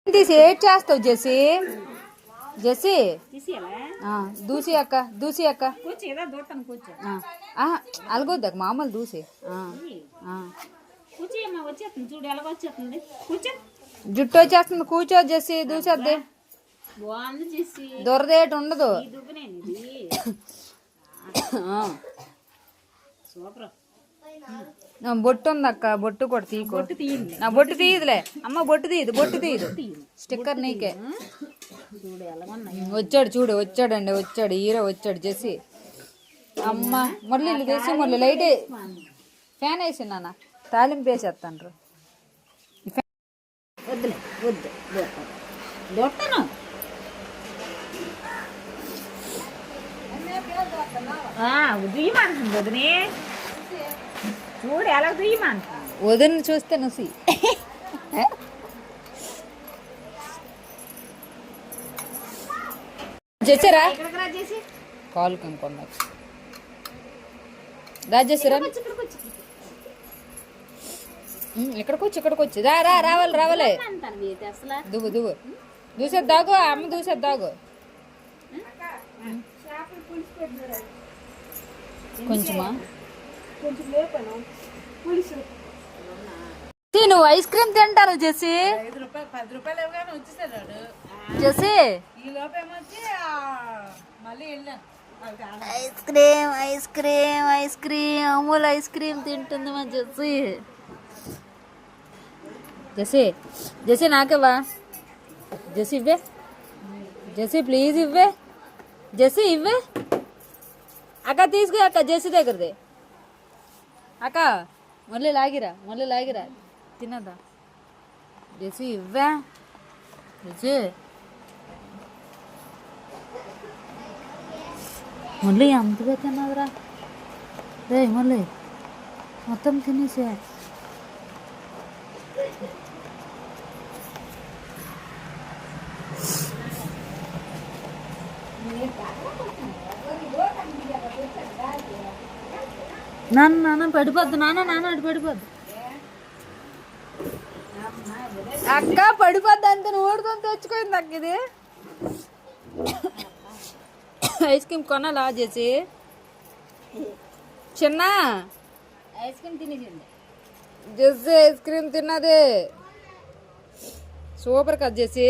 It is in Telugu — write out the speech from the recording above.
తీసి ఏడ్ చేస్తావు జెసి జెసి దూసి అక్క దూసి అక్క అలగొద్దక్క మామూలు దూసి జుట్టు వచ్చేస్తుంది కూర్చో జెసి దూసేద్ది దొరదేటి ఉండదు బొట్టు ఉంది అక్క బొట్టు కూడా తీయకు నా బొట్టు తీయదులే అమ్మ బొట్టు తీయదు స్టిక్కర్ నీకే వచ్చాడు చూడు వచ్చాడు హీరో వచ్చాడు జెసి అమ్మ మురళి ఇల్లు తీసి మురళి లైట్ ఫ్యాన్ వేసి నాన్న తాలింపు వేసేస్తాను వద్దులే వద్దు దొట్టను దుయ్యమంటుంది వదినే చూడు ఎలా దుయ్యమంటుంది వదిన చూస్తే నుసి చేసారా కాలు కనుక్కున్నా రాజేశ్వరా ఇక్కడికి వచ్చి రావాలి దువ్వు దూసేద్దాగు అమ్మ దూసేద్దాగు కొంచెమా నువ్వు ఐస్ క్రీమ్ తింటారు JC JC ice cream Amul ice cream తింటుంది మా జెసి నాకేవా జెసి ఇవ్వే జెసి ప్లీజ్ ఇవ్వే జెసి ఇవ్వే అక్క తీసుకు అక్క జెసి దగ్గరది అక్క మళ్ళీ లాగిరా తినదా జెసి ఇవ్వే జెసి మళ్ళీ అంతగా తిన్నదిరా రే మళ్ళీ మొత్తం తినేసే నాన్న పడిపోద్దు నాన్న అటు పడిపోద్దు అక్క పడిపోద్ది అంతే ఓడుకొని తెచ్చుకోయింది అక్క ఇది ఐస్ క్రీమ్ కొనాలా చేసి చిన్న ఐస్ క్రీమ్ తినేసింది జెసి ఐస్ క్రీమ్ తిన్నది సూపర్ కదా చేసి